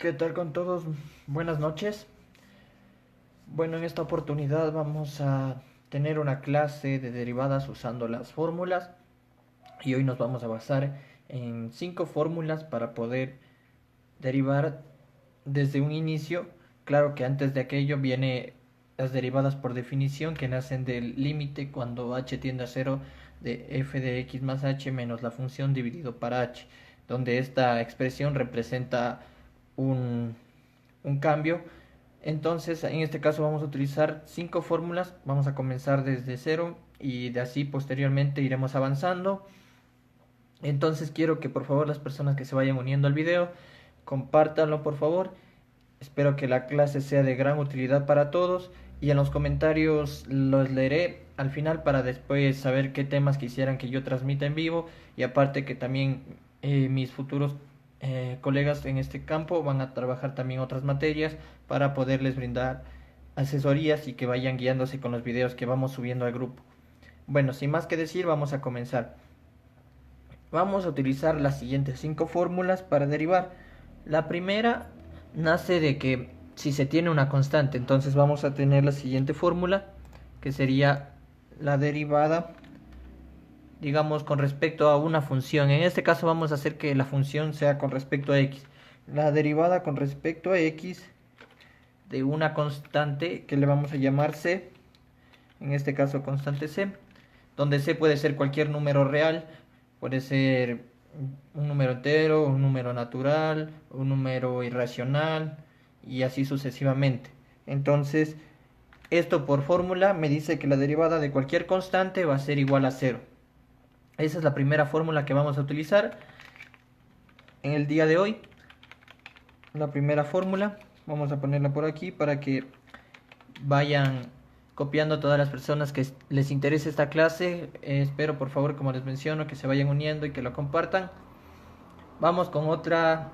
¿Qué tal con todos? Buenas noches. Bueno, en esta oportunidad vamos a tener una clase de derivadas usando las fórmulas y hoy nos vamos a basar en 5 fórmulas para poder derivar desde un inicio. Claro que antes de aquello viene las derivadas por definición que nacen del límite cuando h tiende a 0 de f de x más h menos la función dividido para h, donde esta expresión representa un, un cambio. Entonces, en este caso vamos a utilizar 5 fórmulas. Vamos a comenzar desde cero y de así posteriormente iremos avanzando. Entonces quiero que por favor las personas que se vayan uniendo al video compártanlo por favor. Espero que la clase sea de gran utilidad para todos y en los comentarios los leeré al final para después saber qué temas quisieran que yo transmita en vivo, y aparte que también mis futuros colegas en este campo van a trabajar también otras materias para poderles brindar asesorías y que vayan guiándose con los videos que vamos subiendo al grupo. Bueno, sin más que decir, vamos a comenzar. Vamos a utilizar las siguientes 5 fórmulas para derivar. La primera nace de que si se tiene una constante, entonces vamos a tener la siguiente fórmula, que sería la derivada, digamos, con respecto a una función. En este caso vamos a hacer que la función sea con respecto a x. La derivada con respecto a x de una constante que le vamos a llamar c, en este caso constante c, donde c puede ser cualquier número real, puede ser un número entero, un número natural, un número irracional y así sucesivamente. Entonces, esto por fórmula me dice que la derivada de cualquier constante va a ser igual a 0. Esa es la primera fórmula que vamos a utilizar en el día de hoy. La primera fórmula, vamos a ponerla por aquí para que vayan copiando a todas las personas que les interese esta clase. Espero por favor, como les menciono, que se vayan uniendo y que lo compartan. Vamos con otra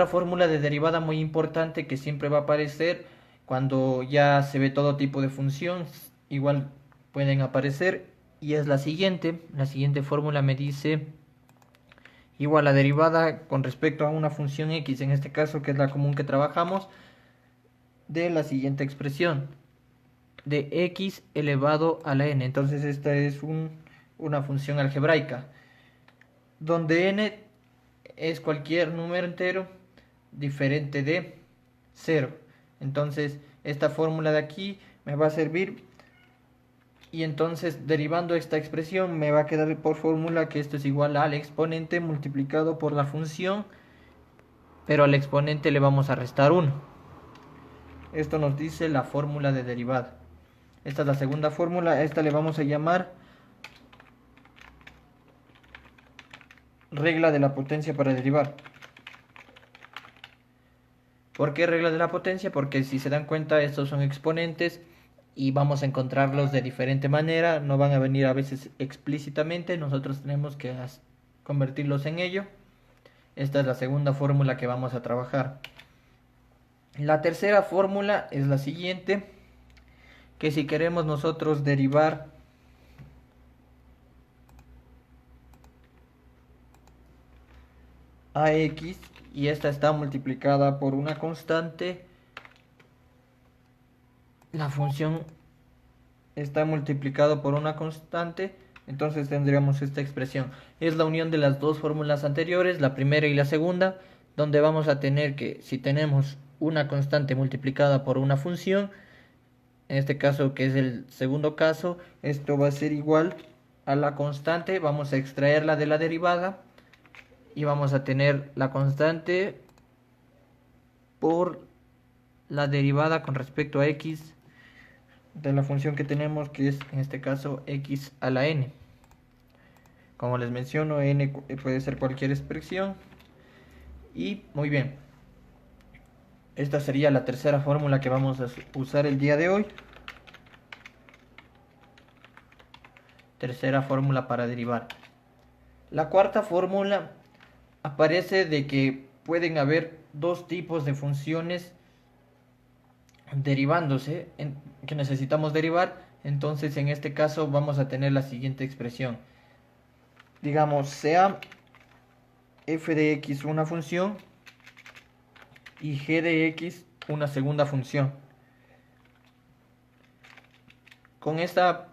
fórmula de derivada muy importante que siempre va a aparecer cuando ya se ve todo tipo de función. Igual pueden aparecer y es la siguiente. La siguiente fórmula me dice igual la derivada con respecto a una función x, en este caso que es la común que trabajamos, de la siguiente expresión, de x elevado a la n. Entonces esta es una función algebraica, donde n es cualquier número entero diferente de 0. Entonces esta fórmula de aquí me va a servir, y entonces derivando esta expresión me va a quedar por fórmula que esto es igual al exponente multiplicado por la función, pero al exponente le vamos a restar 1. Esto nos dice la fórmula de derivada. Esta es la segunda fórmula. A esta le vamos a llamar regla de la potencia para derivar. ¿Por qué regla de la potencia? Porque si se dan cuenta, estos son exponentes y vamos a encontrarlos de diferente manera. No van a venir a veces explícitamente, nosotros tenemos que convertirlos en ello. Esta es la segunda fórmula que vamos a trabajar. La tercera fórmula es la siguiente, que si queremos nosotros derivar a x y esta está multiplicada por una constante, la función está multiplicado por una constante, entonces tendríamos esta expresión. Es la unión de las dos fórmulas anteriores, la primera y la segunda, donde vamos a tener que si tenemos una constante multiplicada por una función, en este caso que es el segundo caso, esto va a ser igual a la constante. Vamos a extraerla de la derivada y vamos a tener la constante por la derivada con respecto a x de la función que tenemos, que es en este caso x a la n. Como les menciono, n puede ser cualquier expresión. Y muy bien, esta sería la tercera fórmula que vamos a usar el día de hoy. Tercera fórmula para derivar. La cuarta fórmula aparece de que pueden haber dos tipos de funciones derivándose, que necesitamos derivar. Entonces en este caso vamos a tener la siguiente expresión. Digamos, sea f de x una función y g de x una segunda función. Con esta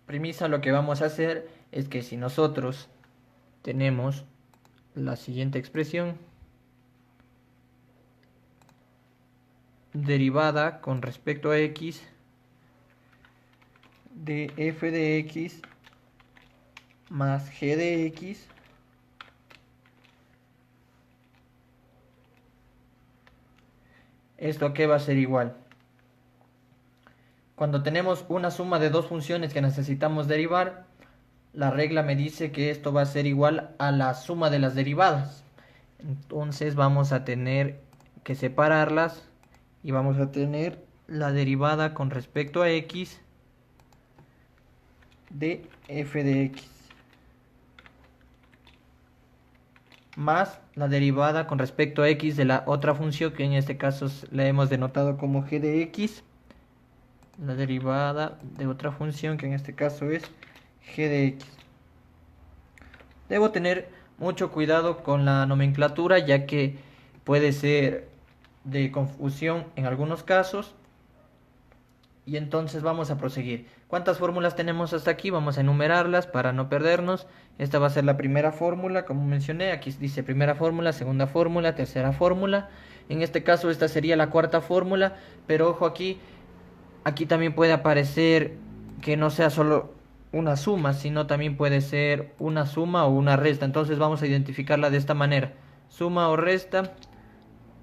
premisa lo que vamos a hacer es que si nosotros tenemos la siguiente expresión derivada con respecto a x de f de x más g de x ¿esto qué va a ser igual? Cuando tenemos una suma de dos funciones que necesitamos derivar, la regla me dice que esto va a ser igual a la suma de las derivadas. Entonces vamos a tener que separarlas y vamos a tener la derivada con respecto a x de f de x más la derivada con respecto a x de la otra función, que en este caso la hemos denotado como g de x, la derivada de otra función que en este caso es g de x. Debo tener mucho cuidado con la nomenclatura, ya que puede ser de confusión en algunos casos. Y entonces vamos a proseguir. ¿Cuántas fórmulas tenemos hasta aquí? Vamos a enumerarlas para no perdernos. Esta va a ser la primera fórmula, como mencioné. Aquí dice primera fórmula, segunda fórmula, tercera fórmula. En este caso esta sería la cuarta fórmula, pero ojo aquí también puede aparecer que no sea solo una suma, sino también puede ser una suma o una resta. Entonces vamos a identificarla de esta manera: suma o resta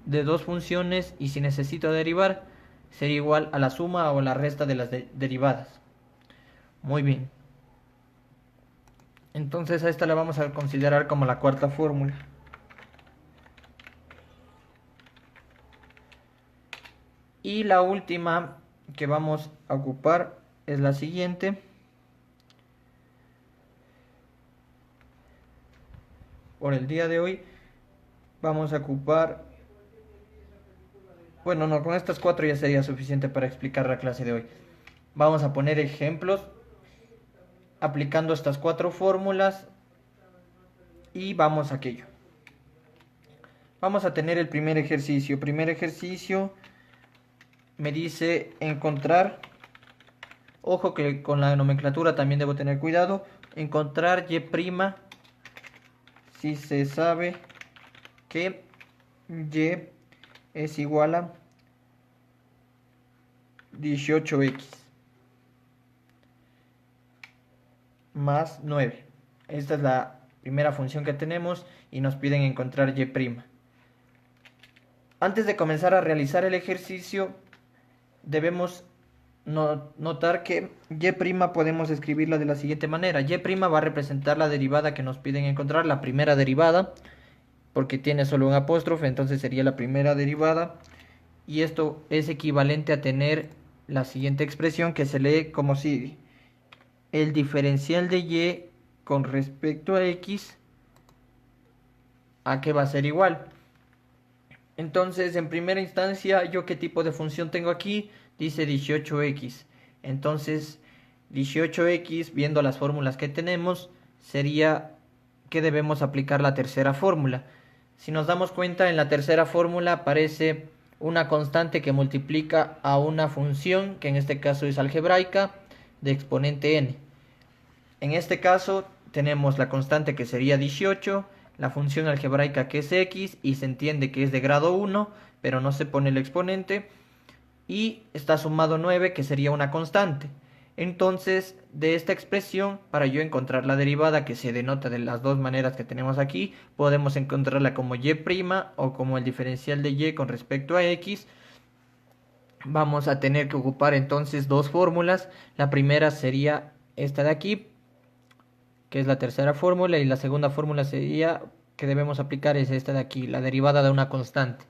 de dos funciones, y si necesito derivar sería igual a la suma o la resta de las derivadas. Muy bien, entonces a esta la vamos a considerar como la cuarta fórmula. Y la última que vamos a ocupar es la siguiente. Por el día de hoy vamos a ocupar, bueno, no, con estas cuatro ya sería suficiente para explicar la clase de hoy. Vamos a poner ejemplos aplicando estas cuatro fórmulas y vamos a aquello. Vamos a tener el primer ejercicio. Primer ejercicio me dice encontrar, ojo que con la nomenclatura también debo tener cuidado, encontrar y' si se sabe que y es igual a 18x más 9. Esta es la primera función que tenemos y nos piden encontrar y'. Antes de comenzar a realizar el ejercicio, debemos notar que y' podemos escribirla de la siguiente manera. Y' va a representar la derivada que nos piden encontrar, la primera derivada, porque tiene solo un apóstrofe, entonces sería la primera derivada. Y esto es equivalente a tener la siguiente expresión que se lee como sigue: el diferencial de y con respecto a x, ¿a qué va a ser igual? Entonces, en primera instancia, ¿yo qué tipo de función tengo aquí? Dice 18x. Entonces, 18x, viendo las fórmulas que tenemos, sería que debemos aplicar la tercera fórmula. Si nos damos cuenta, en la tercera fórmula aparece una constante que multiplica a una función, que en este caso es algebraica, de exponente n. En este caso tenemos la constante que sería 18, la función algebraica que es x, y se entiende que es de grado 1, pero no se pone el exponente, y está sumado 9, que sería una constante. Entonces, de esta expresión, para yo encontrar la derivada, que se denota de las dos maneras que tenemos aquí, podemos encontrarla como y' o como el diferencial de y con respecto a x. Vamos a tener que ocupar entonces dos fórmulas. La primera sería esta de aquí, que es la tercera fórmula, y la segunda fórmula sería que debemos aplicar es esta de aquí, la derivada de una constante.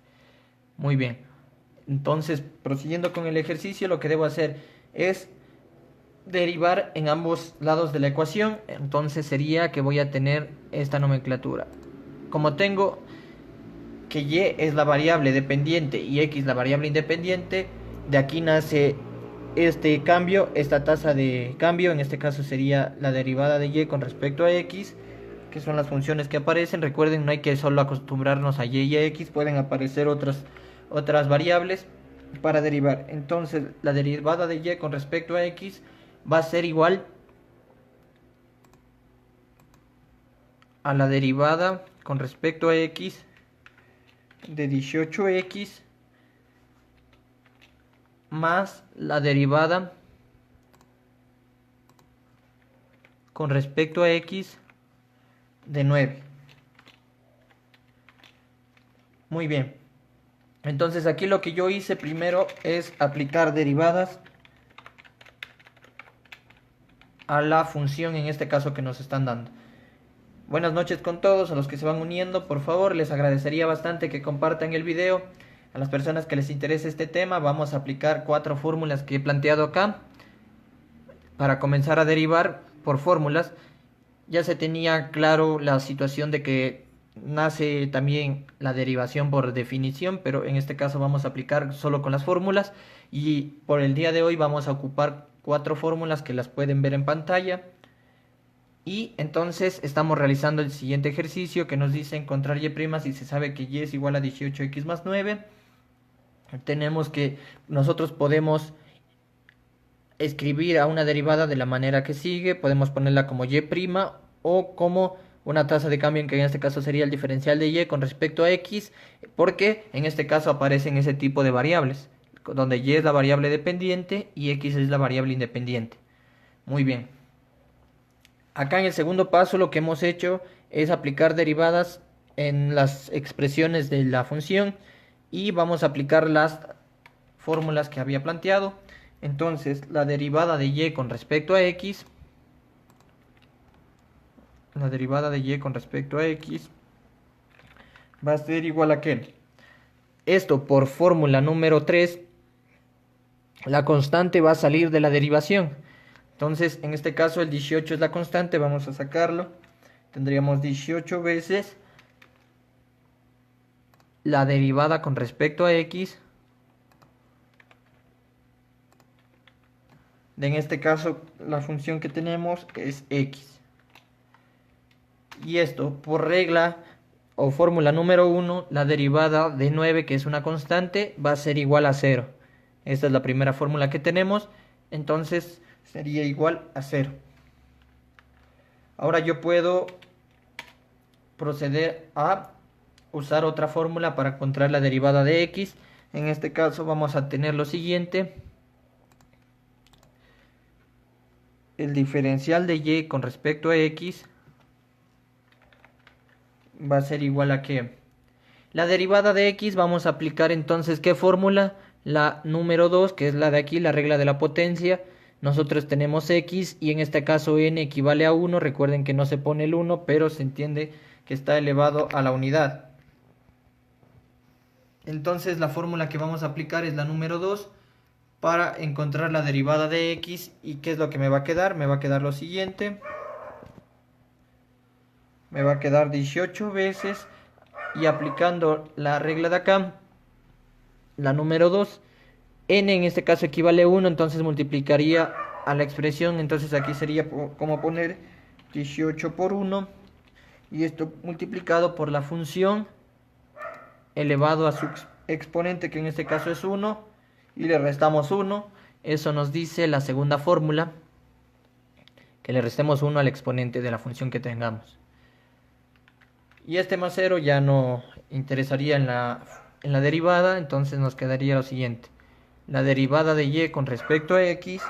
Muy bien, entonces prosiguiendo con el ejercicio, lo que debo hacer es derivar en ambos lados de la ecuación. Entonces sería que voy a tener esta nomenclatura. Como tengo que y es la variable dependiente y x la variable independiente, de aquí nace este cambio, esta tasa de cambio. En este caso sería la derivada de y con respecto a x, que son las funciones que aparecen. Recuerden, no hay que solo acostumbrarnos a y a x, pueden aparecer otras otras variables para derivar. Entonces la derivada de y con respecto a x va a ser igual a la derivada con respecto a x de 18x más la derivada con respecto a x de 9. Muy bien. Entonces aquí lo que yo hice primero es aplicar derivadas a la función en este caso que nos están dando. Buenas noches con todos, a los que se van uniendo, por favor, les agradecería bastante que compartan el video. A las personas que les interese este tema, vamos a aplicar 4 fórmulas que he planteado acá para comenzar a derivar por fórmulas. Ya se tenía claro la situación de que nace también la derivación por definición, pero en este caso vamos a aplicar solo con las fórmulas y por el día de hoy vamos a ocupar 4 fórmulas que las pueden ver en pantalla. Y entonces estamos realizando el siguiente ejercicio que nos dice encontrar y' si se sabe que y es igual a 18x más 9. Tenemos que nosotros podemos escribir a una derivada de la manera que sigue. Podemos ponerla como y' o como una tasa de cambio, que en este caso sería el diferencial de y con respecto a x, porque en este caso aparecen ese tipo de variables, donde y es la variable dependiente y x es la variable independiente. Muy bien. Acá en el segundo paso lo que hemos hecho es aplicar derivadas en las expresiones de la función y vamos a aplicar las fórmulas que había planteado. Entonces la derivada de y con respecto a x, va a ser igual a que esto por fórmula número 3, la constante va a salir de la derivación. Entonces, en este caso el 18 es la constante, vamos a sacarlo. Tendríamos 18 veces la derivada con respecto a x. En este caso, la función que tenemos es x. Y esto, por regla o fórmula número 1, la derivada de 9, que es una constante, va a ser igual a 0. Esta es la primera fórmula que tenemos. Entonces sería igual a 0. Ahora yo puedo proceder a usar otra fórmula para encontrar la derivada de x. En este caso vamos a tener lo siguiente. El diferencial de y con respecto a x va a ser igual a que la derivada de x. Vamos a aplicar entonces ¿qué fórmula? La número 2, que es la de aquí, la regla de la potencia. Nosotros tenemos x y en este caso n equivale a 1. Recuerden que no se pone el 1, pero se entiende que está elevado a la unidad. Entonces la fórmula que vamos a aplicar es la número 2 para encontrar la derivada de x. ¿Y qué es lo que me va a quedar? Me va a quedar lo siguiente. Me va a quedar 18 veces, y aplicando la regla de acá, la número 2, n en este caso equivale a 1, entonces multiplicaría a la expresión. Entonces aquí sería como poner 18 por 1, y esto multiplicado por la función elevado a su exponente, que en este caso es 1, y le restamos 1. Eso nos dice la segunda fórmula, que le restemos 1 al exponente de la función que tengamos. Y este más 0 ya no interesaría en la derivada, entonces nos quedaría lo siguiente. La derivada de y con respecto a x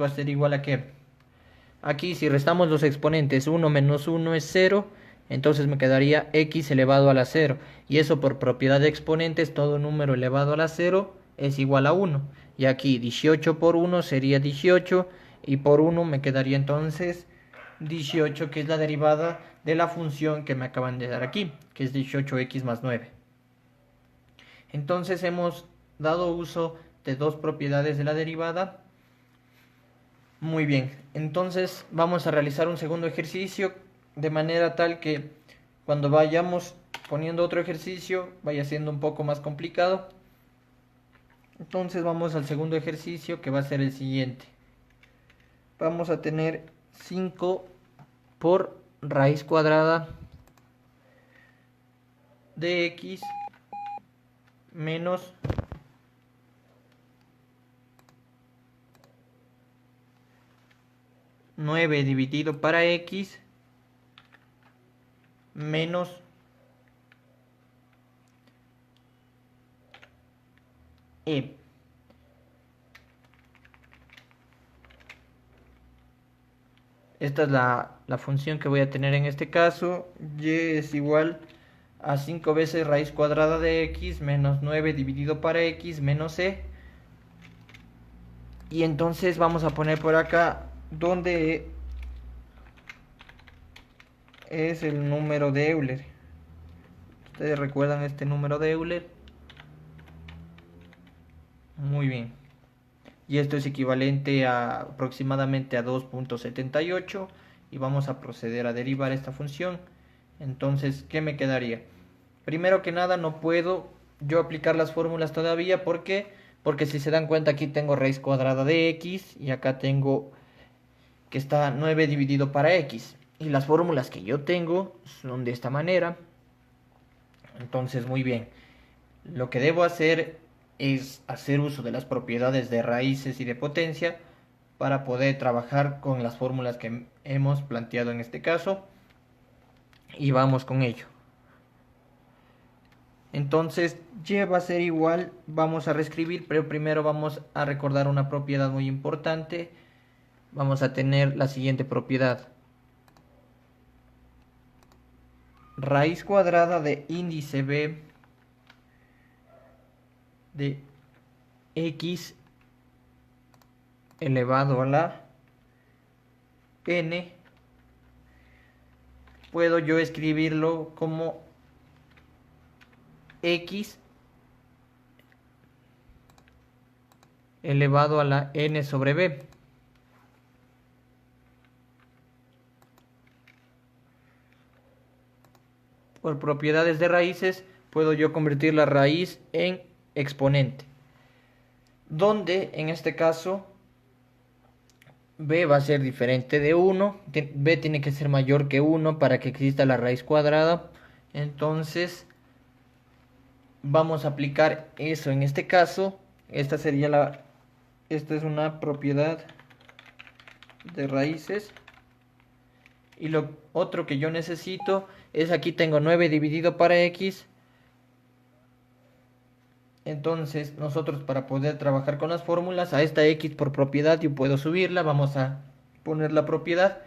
va a ser igual a que aquí, si restamos los exponentes, 1 menos 1 es 0, entonces me quedaría x elevado a la 0. Y eso por propiedad de exponentes, todo número elevado a la 0 es igual a 1. Y aquí 18 por 1 sería 18, y por 1 me quedaría entonces 18, que es la derivada de la función que me acaban de dar aquí, que es 18x más 9. Entonces hemos dado uso de dos propiedades de la derivada. Muy bien, entonces vamos a realizar un segundo ejercicio, de manera tal que cuando vayamos poniendo otro ejercicio vaya siendo un poco más complicado. Entonces vamos al segundo ejercicio, que va a ser el siguiente. vamos a tener 5 por raíz cuadrada de x menos 9 dividido para x menos e. Esta es la función que voy a tener en este caso. Y es igual a 5 veces raíz cuadrada de x menos 9 dividido para x menos e. Y entonces vamos a poner por acá donde es el número de Euler. ¿Ustedes recuerdan este número de Euler? Muy bien. Y esto es equivalente a aproximadamente a 2.78 y vamos a proceder a derivar esta función. Entonces, ¿qué me quedaría? Primero que nada, no puedo yo aplicar las fórmulas todavía. ¿Por qué? Porque si se dan cuenta, aquí tengo raíz cuadrada de x y acá tengo que está 9 dividido para x. Y las fórmulas que yo tengo son de esta manera. Entonces, muy bien. Lo que debo hacer es hacer uso de las propiedades de raíces y de potencia para poder trabajar con las fórmulas que hemos planteado en este caso. Y vamos con ello. Entonces y va a ser igual, vamos a reescribir, pero primero vamos a recordar una propiedad muy importante. Vamos a tener la siguiente propiedad: raíz cuadrada de índice b de x elevado a la n, puedo yo escribirlo como x elevado a la n sobre b. Por propiedades de raíces puedo yo convertir la raíz en exponente, donde en este caso b va a ser diferente de 1, b tiene que ser mayor que 1 para que exista la raíz cuadrada. Entonces vamos a aplicar eso en este caso. Esta es una propiedad de raíces. Y lo otro que yo necesito es, aquí tengo 9 dividido para x. Entonces nosotros, para poder trabajar con las fórmulas, a esta x por propiedad yo puedo subirla. Vamos a poner la propiedad,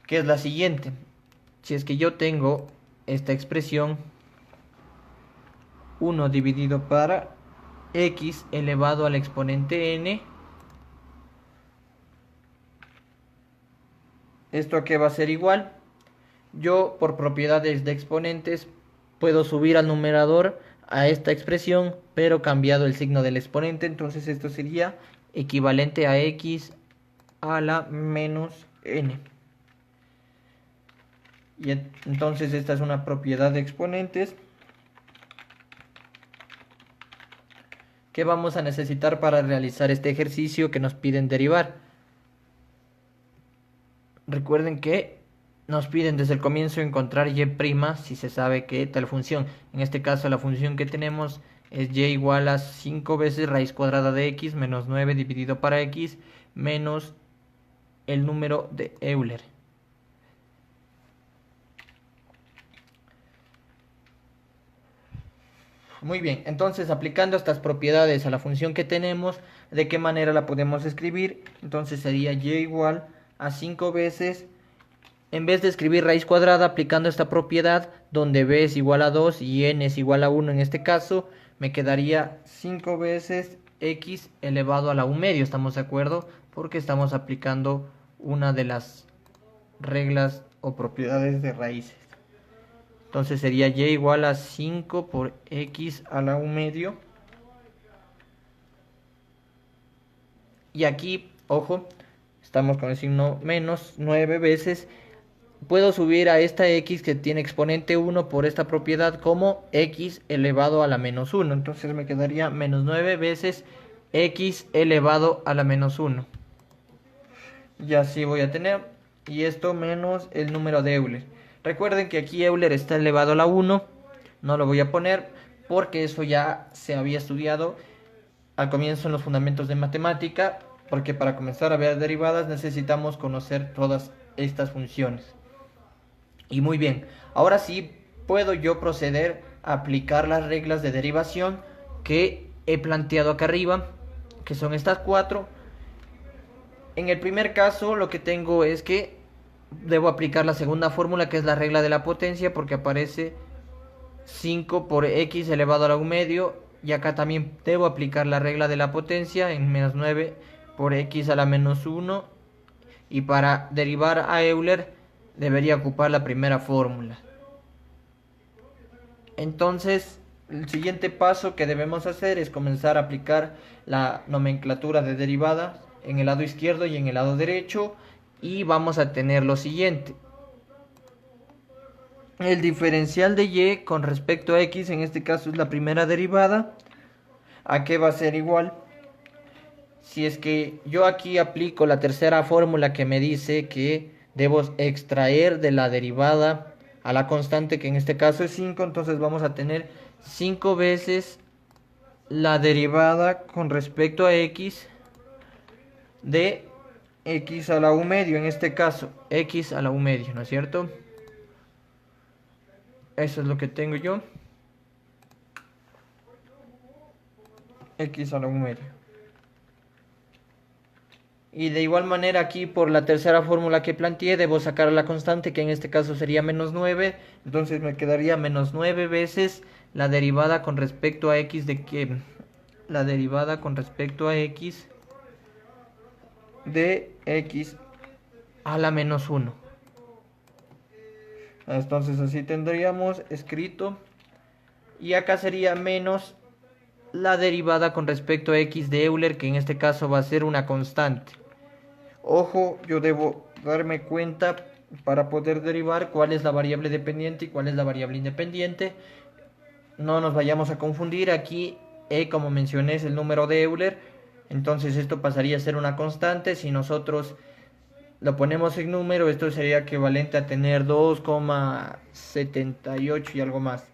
que es la siguiente: si es que yo tengo esta expresión 1 dividido para x elevado al exponente n, ¿esto a qué va a ser igual? Yo, por propiedades de exponentes, puedo subir al numerador a esta expresión, pero cambiado el signo del exponente. Entonces esto sería equivalente a x a la menos n. Y entonces esta es una propiedad de exponentes que vamos a necesitar para realizar este ejercicio que nos piden derivar. Recuerden que nos piden desde el comienzo encontrar y' si se sabe que tal función. En este caso la función que tenemos es y igual a 5 veces raíz cuadrada de x menos 9 dividido para x menos el número de Euler. Muy bien, entonces aplicando estas propiedades a la función que tenemos, ¿de qué manera la podemos escribir? Entonces sería y igual a 5 veces, en vez de escribir raíz cuadrada, aplicando esta propiedad donde b es igual a 2 y n es igual a 1 en este caso, me quedaría 5 veces x elevado a la 1 medio. ¿Estamos de acuerdo? Porque estamos aplicando una de las reglas o propiedades de raíces. Entonces sería y igual a 5 por x a la 1 medio. Y aquí, ojo, estamos con el signo menos 9 veces. Puedo subir a esta x que tiene exponente 1 por esta propiedad como x elevado a la menos 1. Entonces me quedaría menos 9 veces x elevado a la menos 1. Y así voy a tener, y esto menos el número de Euler. Recuerden que aquí Euler está elevado a la 1, no lo voy a poner porque eso ya se había estudiado al comienzo en los fundamentos de matemática, porque para comenzar a ver derivadas necesitamos conocer todas estas funciones. Y muy bien, ahora sí puedo yo proceder a aplicar las reglas de derivación que he planteado acá arriba, que son estas cuatro. En el primer caso lo que tengo es que debo aplicar la segunda fórmula, que es la regla de la potencia, porque aparece 5 por x elevado a la 1 medio, y acá también debo aplicar la regla de la potencia en menos 9 por x a la menos 1, y para derivar a Euler debería ocupar la primera fórmula. Entonces el siguiente paso que debemos hacer es comenzar a aplicar la nomenclatura de derivadas en el lado izquierdo y en el lado derecho, y vamos a tener lo siguiente: el diferencial de y con respecto a x, en este caso es la primera derivada. ¿A qué va a ser igual? Si es que yo aquí aplico la tercera fórmula que me dice que debo extraer de la derivada a la constante, que en este caso es 5, entonces vamos a tener 5 veces la derivada con respecto a x de x a la u medio, en este caso x a la u medio, ¿no es cierto? Eso es lo que tengo yo, x a la u medio. Y de igual manera aquí, por la tercera fórmula que planteé, debo sacar la constante, que en este caso sería menos 9. Entonces me quedaría menos 9 veces la derivada con respecto a x de que la derivada con respecto a x de x a la menos 1. Entonces así tendríamos escrito, y acá sería menos la derivada con respecto a x de Euler, que en este caso va a ser una constante. Ojo, yo debo darme cuenta para poder derivar cuál es la variable dependiente y cuál es la variable independiente. No nos vayamos a confundir. Aquí e, como mencioné, es el número de Euler, entonces esto pasaría a ser una constante. Si nosotros lo ponemos en número, esto sería equivalente a tener 2,78 y algo más.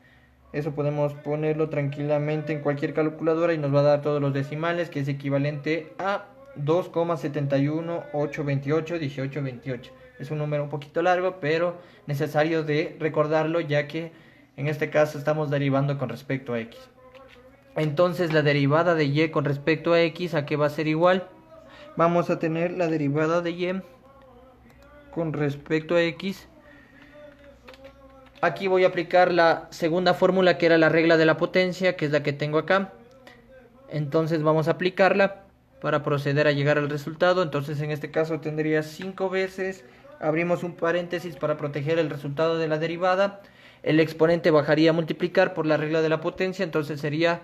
Eso podemos ponerlo tranquilamente en cualquier calculadora y nos va a dar todos los decimales, que es equivalente a 2,718281828. Es un número un poquito largo, pero necesario de recordarlo, ya que en este caso estamos derivando con respecto a x. Entonces la derivada de y con respecto a x, ¿a qué va a ser igual? Vamos a tener la derivada de y con respecto a x. Aquí voy a aplicar la segunda fórmula, que era la regla de la potencia, que es la que tengo acá. Entonces vamos a aplicarla para proceder a llegar al resultado. Entonces en este caso tendría 5 veces, abrimos un paréntesis para proteger el resultado de la derivada, el exponente bajaría a multiplicar por la regla de la potencia, entonces sería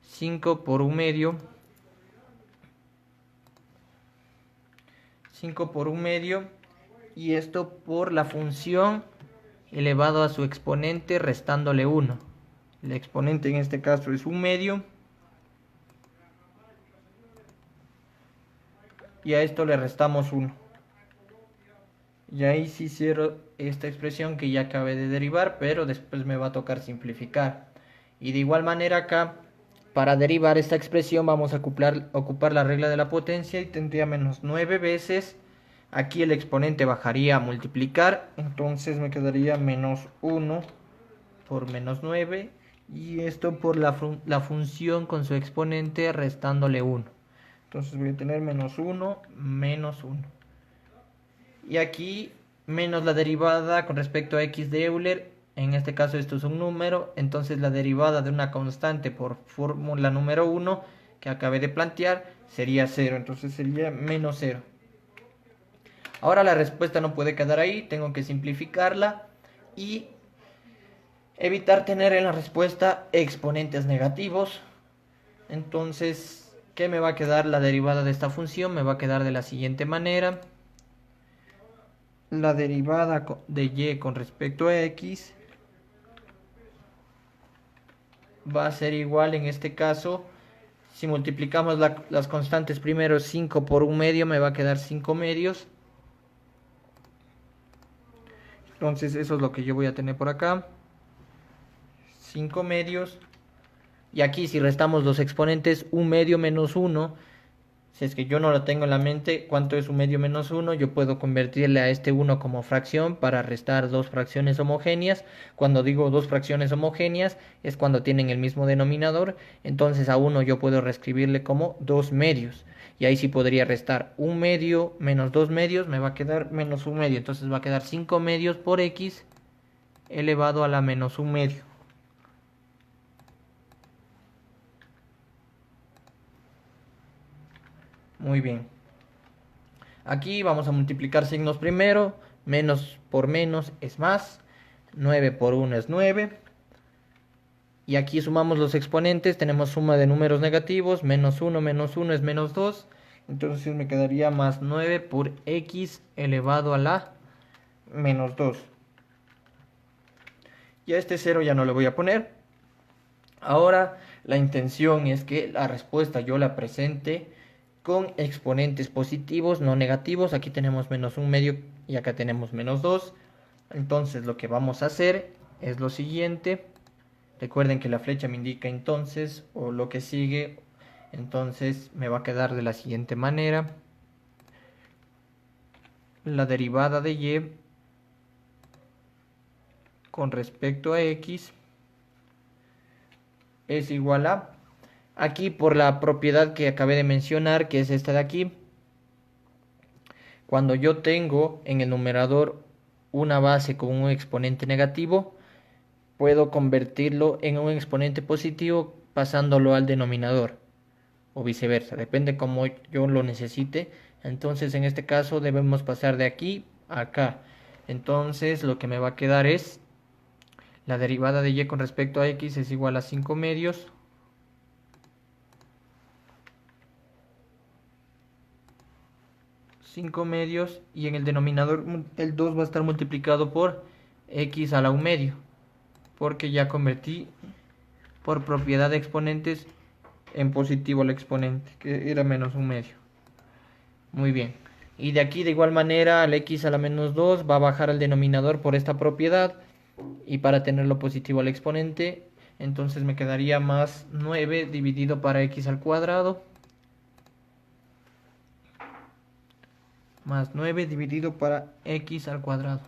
5 por un medio, 5 por un medio, y esto por la función elevado a su exponente restándole 1. El exponente en este caso es un medio, y a esto le restamos 1. Y ahí sí cierro esta expresión que ya acabé de derivar, pero después me va a tocar simplificar. Y de igual manera acá, para derivar esta expresión vamos a ocupar la regla de la potencia, y tendría menos 9 veces. Aquí el exponente bajaría a multiplicar, entonces me quedaría menos 1 por menos 9, y esto por la función con su exponente restándole 1. Entonces voy a tener menos 1, menos 1. Y aquí menos la derivada con respecto a x de Euler. En este caso esto es un número, entonces la derivada de una constante por fórmula número 1 que acabé de plantear sería 0. Entonces sería menos 0. Ahora la respuesta no puede quedar ahí, tengo que simplificarla y evitar tener en la respuesta exponentes negativos. Entonces, ¿qué me va a quedar? La derivada de esta función me va a quedar de la siguiente manera: la derivada de y con respecto a x va a ser igual, en este caso, si multiplicamos las constantes primero, 5 por un medio me va a quedar 5 medios, Entonces eso es lo que yo voy a tener por acá. 5 medios. Y aquí si restamos los exponentes, 1 medio menos 1. Si es que yo no lo tengo en la mente, ¿cuánto es 1 medio menos 1? Yo puedo convertirle a este 1 como fracción para restar dos fracciones homogéneas. Cuando digo dos fracciones homogéneas es cuando tienen el mismo denominador. Entonces a 1 yo puedo reescribirle como 2 medios. Y ahí sí podría restar 1 medio menos 2 medios, me va a quedar menos 1 medio. Entonces va a quedar 5 medios por x elevado a la menos 1 medio. Muy bien. Aquí vamos a multiplicar signos primero. Menos por menos es más. 9 por 1 es 9. Y aquí sumamos los exponentes. Tenemos suma de números negativos. Menos 1 es menos 2. Entonces me quedaría más 9 por x elevado a la menos 2. Y a este 0 ya no le voy a poner. Ahora la intención es que la respuesta yo la presente con exponentes positivos, no negativos. Aquí tenemos menos 1 medio y acá tenemos menos 2. Entonces lo que vamos a hacer es lo siguiente. Recuerden que la flecha me indica entonces o lo que sigue. Entonces me va a quedar de la siguiente manera. La derivada de y con respecto a x es igual a... Aquí por la propiedad que acabé de mencionar, que es esta de aquí. Cuando yo tengo en el numerador una base con un exponente negativo, puedo convertirlo en un exponente positivo pasándolo al denominador. O viceversa, depende como yo lo necesite. Entonces en este caso debemos pasar de aquí a acá. Entonces lo que me va a quedar es la derivada de y con respecto a x es igual a 5 medios 5 medios y en el denominador el 2 va a estar multiplicado por x a la 1 medio, porque ya convertí por propiedad de exponentes en positivo el exponente, que era menos 1 medio. Muy bien. Y de aquí de igual manera al x a la menos 2 va a bajar al denominador por esta propiedad, y para tenerlo positivo al exponente, entonces me quedaría más 9 dividido para x al cuadrado. Más 9 dividido para x al cuadrado.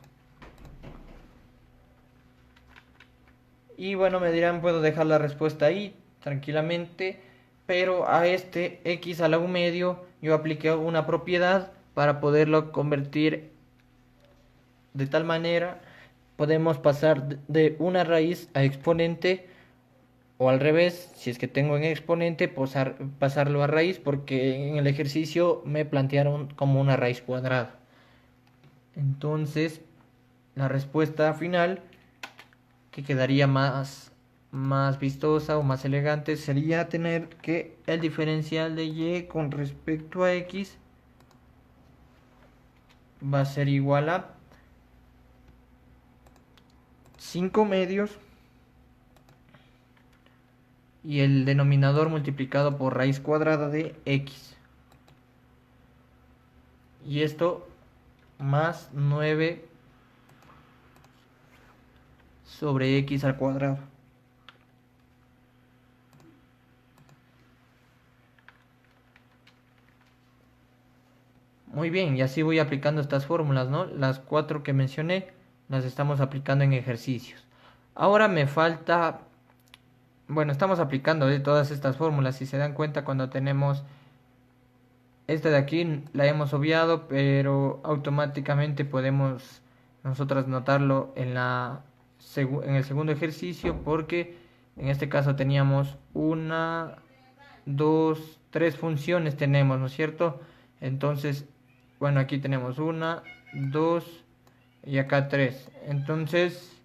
Y bueno, me dirán, puedo dejar la respuesta ahí tranquilamente, pero a este x a la 1 medio yo apliqué una propiedad para poderlo convertir de tal manera. Podemos pasar de una raíz a exponente, o al revés, si es que tengo en exponente, pasarlo a raíz, porque en el ejercicio me plantearon como una raíz cuadrada. Entonces la respuesta final, que quedaría más vistosa o más elegante, sería tener que el diferencial de y con respecto a x va a ser igual a 5 medios y el denominador multiplicado por raíz cuadrada de x. Y esto más 9 sobre x al cuadrado. Muy bien, y así voy aplicando estas fórmulas, ¿no? Las 4 que mencioné las estamos aplicando en ejercicios. Ahora me falta... Bueno, estamos aplicando todas estas fórmulas. Si se dan cuenta, cuando tenemos esta de aquí la hemos obviado, pero automáticamente podemos nosotras notarlo en el segundo ejercicio, porque en este caso teníamos una, dos, tres funciones tenemos, ¿no es cierto? Entonces, bueno, aquí tenemos una, dos y acá tres. Entonces,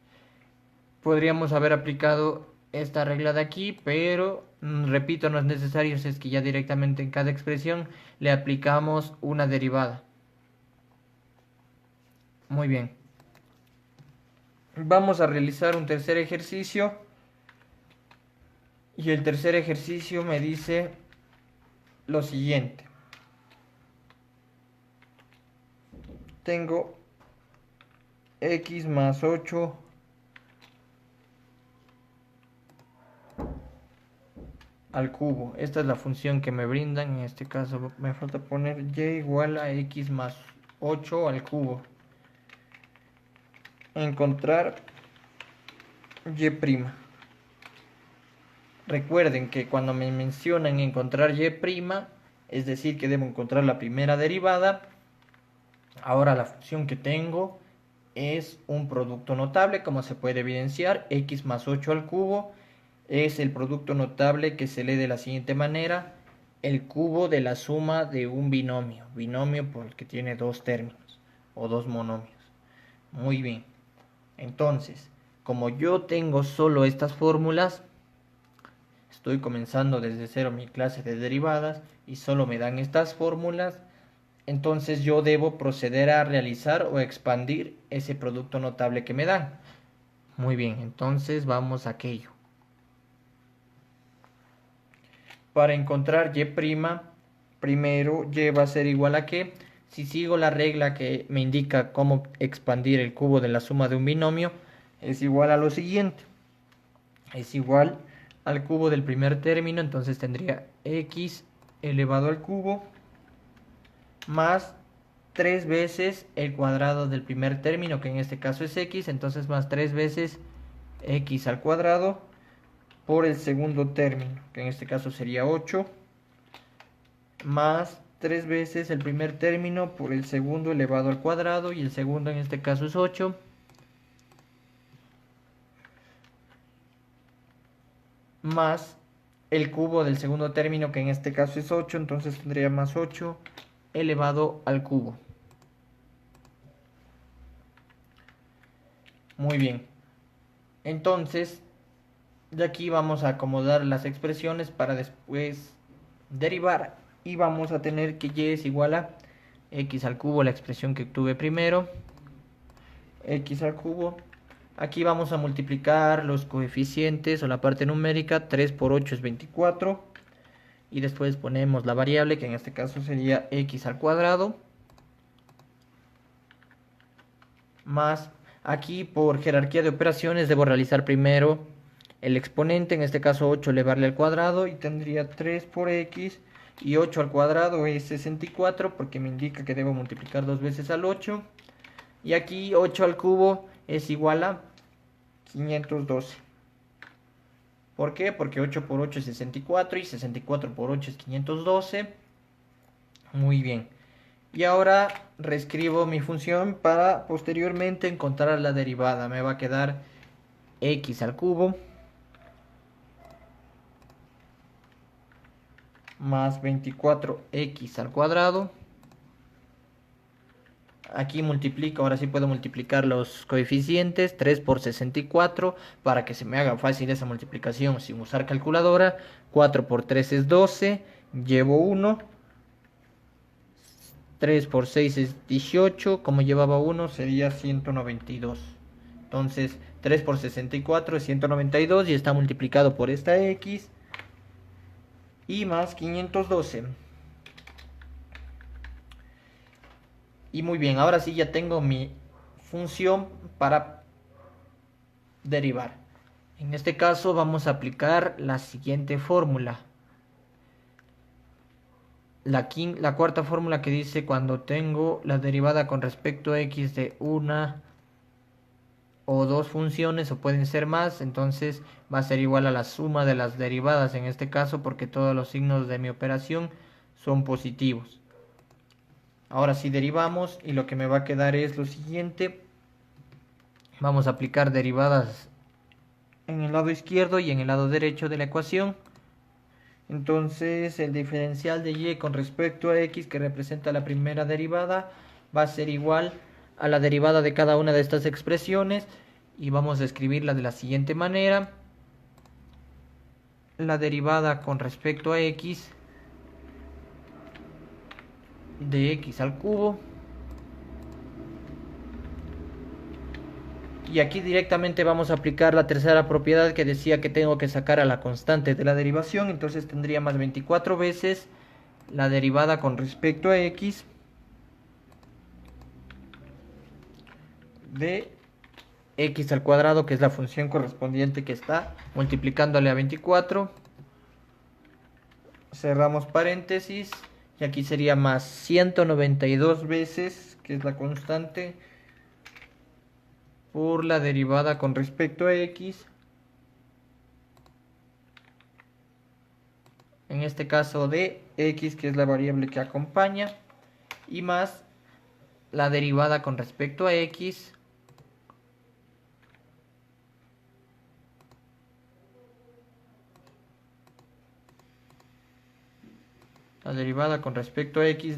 podríamos haber aplicado esta regla de aquí, pero repito, no es necesario, si es que ya directamente en cada expresión le aplicamos una derivada. Muy bien. Vamos a realizar un tercer ejercicio. Y el tercer ejercicio me dice lo siguiente. Tengo x más 8 al cubo. Esta es la función que me brindan. En este caso me falta poner y igual a x más 8 al cubo. Encontrar y'. Recuerden que cuando me mencionan encontrar y', es decir que debo encontrar la primera derivada. Ahora la función que tengo es un producto notable, como se puede evidenciar. X más 8 al cubo es el producto notable que se lee de la siguiente manera: el cubo de la suma de un binomio. Binomio porque tiene dos términos o dos monomios. Muy bien. Entonces, como yo tengo solo estas fórmulas, estoy comenzando desde cero mi clase de derivadas y solo me dan estas fórmulas. Entonces yo debo proceder a realizar o expandir ese producto notable que me dan. Muy bien, entonces vamos a aquello. Para encontrar y', primero y va a ser igual a ¿qué? Si sigo la regla que me indica cómo expandir el cubo de la suma de un binomio, es igual a lo siguiente. Es igual al cubo del primer término, entonces tendría x elevado al cubo más 3 veces el cuadrado del primer término, que en este caso es x, entonces más 3 veces x al cuadrado por el segundo término, que en este caso sería 8, más 3 veces el primer término por el segundo elevado al cuadrado, y el segundo en este caso es 8, más el cubo del segundo término, que en este caso es 8, entonces tendría más 8 elevado al cubo. Muy bien. Entonces, de aquí vamos a acomodar las expresiones para después derivar, y vamos a tener que y es igual a x al cubo, la expresión que obtuve primero, x al cubo. Aquí vamos a multiplicar los coeficientes o la parte numérica. 3 por 8 es 24. Y después ponemos la variable, que en este caso sería x al cuadrado. Más, aquí por jerarquía de operaciones debo realizar primero el exponente, en este caso 8 elevarle al cuadrado, y tendría 3 por x, y 8 al cuadrado es 64, porque me indica que debo multiplicar dos veces al 8. Y aquí 8 al cubo es igual a 512. ¿Por qué? Porque 8 por 8 es 64 y 64 por 8 es 512. Muy bien. Y ahora reescribo mi función para posteriormente encontrar la derivada. Me va a quedar x al cubo más 24x al cuadrado. Aquí multiplico, ahora sí puedo multiplicar los coeficientes. 3 por 64, para que se me haga fácil esa multiplicación sin usar calculadora. 4 por 3 es 12, llevo 1. 3 por 6 es 18, como llevaba 1 sería 192. Entonces 3 por 64 es 192 y está multiplicado por esta x y más 512. Y muy bien, ahora sí ya tengo mi función para derivar. En este caso vamos a aplicar la siguiente fórmula. La cuarta fórmula, que dice cuando tengo la derivada con respecto a x de una o dos funciones, o pueden ser más, entonces va a ser igual a la suma de las derivadas en este caso, porque todos los signos de mi operación son positivos. Ahora sí derivamos y lo que me va a quedar es lo siguiente. Vamos a aplicar derivadas en el lado izquierdo y en el lado derecho de la ecuación. Entonces el diferencial de y con respecto a x, que representa la primera derivada, va a ser igual a la derivada de cada una de estas expresiones, y vamos a escribirla de la siguiente manera: la derivada con respecto a x de x al cubo. Y aquí directamente vamos a aplicar la tercera propiedad, que decía que tengo que sacar a la constante de la derivación. Entonces tendría más 24 veces la derivada con respecto a x de x al cuadrado, que es la función correspondiente que está multiplicándole a 24. Cerramos paréntesis y aquí sería más 192 veces, que es la constante, por la derivada con respecto a x. En este caso de x, que es la variable que acompaña, y más la derivada con respecto a x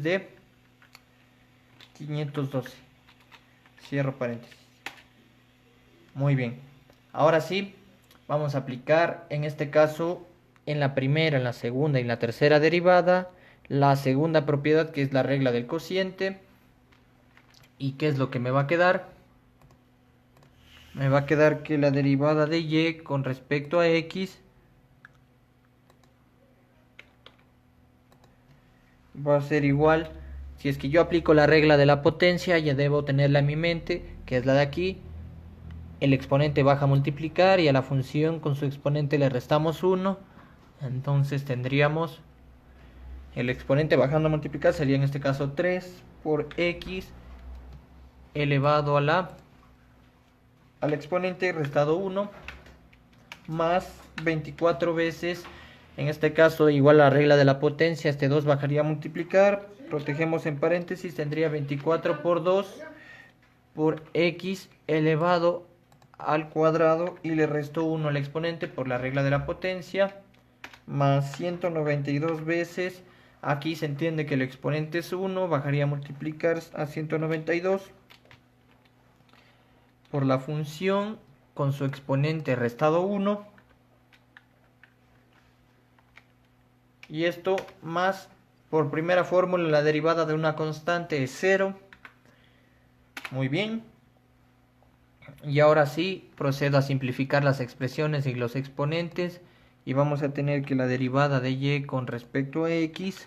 de 512. Cierro paréntesis. Muy bien. Ahora sí, vamos a aplicar en este caso en la primera, en la segunda y en la tercera derivada la segunda propiedad, que es la regla del cociente. ¿Y qué es lo que me va a quedar? Me va a quedar que la derivada de y con respecto a x va a ser igual. Si es que yo aplico la regla de la potencia, ya debo tenerla en mi mente, que es la de aquí. El exponente baja a multiplicar y a la función con su exponente le restamos 1. Entonces tendríamos el exponente bajando a multiplicar, sería en este caso 3 por x elevado al exponente restado 1 más 24 veces. En este caso igual a la regla de la potencia, este 2 bajaría a multiplicar, protegemos en paréntesis, tendría 24 por 2 por x elevado al cuadrado y le resto 1 al exponente por la regla de la potencia, más 192 veces. Aquí se entiende que el exponente es 1, bajaría a multiplicar a 192 por la función con su exponente restado 1. Y esto más, por primera fórmula, la derivada de una constante es 0. Muy bien. Y ahora sí, procedo a simplificar las expresiones y los exponentes. Y vamos a tener que la derivada de y con respecto a x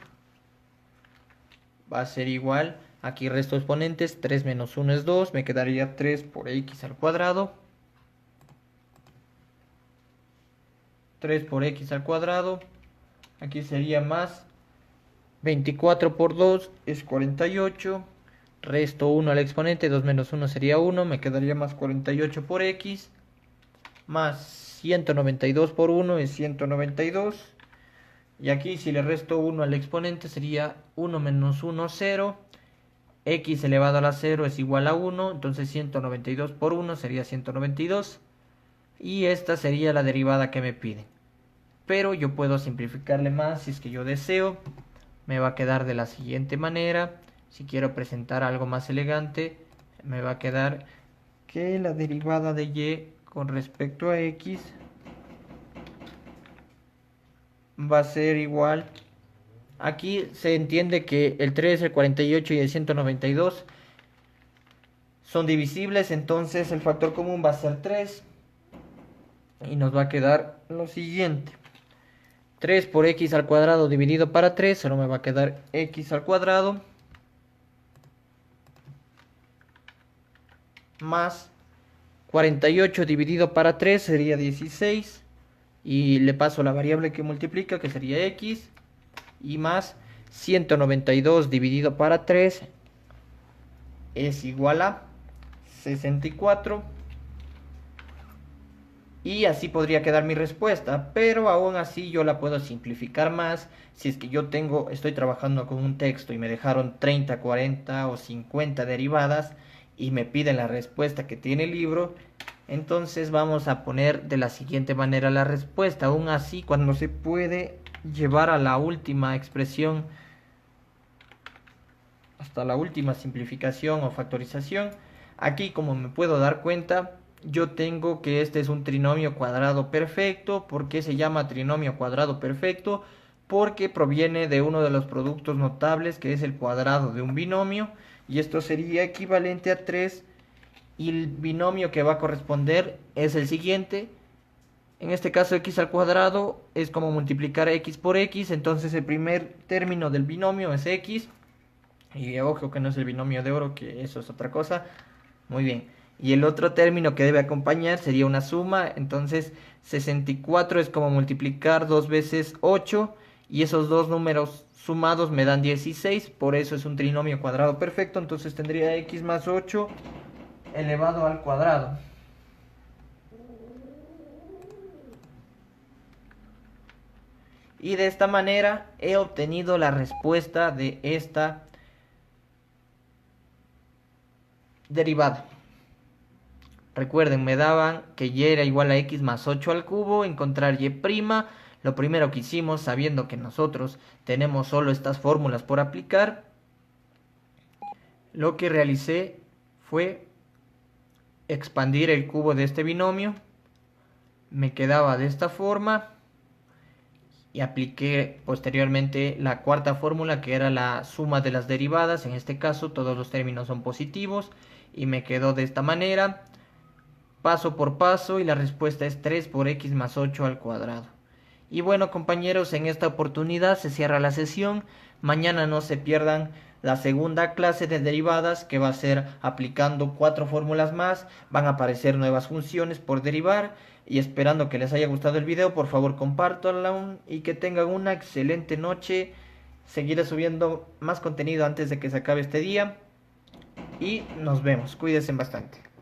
va a ser igual. Aquí resto exponentes, 3 menos 1 es 2. Me quedaría 3 por x al cuadrado. 3 por x al cuadrado. Aquí sería más 24 por 2 es 48. Resto 1 al exponente, 2 menos 1 sería 1. Me quedaría más 48 por x. Más 192 por 1 es 192. Y aquí si le resto 1 al exponente sería 1 menos 1, 0. X elevado a la 0 es igual a 1. Entonces 192 por 1 sería 192. Y esta sería la derivada que me piden. Pero yo puedo simplificarle más si es que yo deseo. Me va a quedar de la siguiente manera. Si quiero presentar algo más elegante, me va a quedar que la derivada de y con respecto a x va a ser igual. Aquí se entiende que el 3, el 48 y el 192 son divisibles, entonces el factor común va a ser 3. Y nos va a quedar lo siguiente. 3 por x al cuadrado dividido para 3, solo me va a quedar x al cuadrado. Más 48 dividido para 3 sería 16. Y le paso la variable que multiplica, que sería x. Y más 192 dividido para 3 es igual a 64. Y así podría quedar mi respuesta, pero aún así yo la puedo simplificar más. Si es que yo estoy trabajando con un texto y me dejaron 30, 40 o 50 derivadas y me piden la respuesta que tiene el libro, entonces vamos a poner de la siguiente manera la respuesta. Aún así, cuando se puede llevar a la última expresión, hasta la última simplificación o factorización, aquí como me puedo dar cuenta, yo tengo que este es un trinomio cuadrado perfecto. ¿Por qué se llama trinomio cuadrado perfecto? Porque proviene de uno de los productos notables, que es el cuadrado de un binomio, y esto sería equivalente a 3, y el binomio que va a corresponder es el siguiente. En este caso x al cuadrado es como multiplicar x por x, entonces el primer término del binomio es x, y ojo que no es el binomio de oro, que eso es otra cosa. Muy bien. y el otro término que debe acompañar sería una suma. Entonces 64 es como multiplicar 2 veces 8 y esos dos números sumados me dan 16, por eso es un trinomio cuadrado perfecto. Entonces tendría x más 8 elevado al cuadrado. Y de esta manera he obtenido la respuesta de esta derivada. Recuerden, me daban que y era igual a x más 8 al cubo, encontrar y'. Lo primero que hicimos, sabiendo que nosotros tenemos solo estas fórmulas por aplicar, lo que realicé fue expandir el cubo de este binomio. Me quedaba de esta forma y apliqué posteriormente la cuarta fórmula, que era la suma de las derivadas. En este caso todos los términos son positivos y me quedó de esta manera, paso por paso, y la respuesta es 3 por x más 8 al cuadrado. Y bueno, compañeros, en esta oportunidad se cierra la sesión. Mañana no se pierdan la segunda clase de derivadas, que va a ser aplicando 4 fórmulas más. Van a aparecer nuevas funciones por derivar. Y esperando que les haya gustado el video, por favor compártanlo y que tengan una excelente noche. Seguiré subiendo más contenido antes de que se acabe este día. Y nos vemos. Cuídense bastante.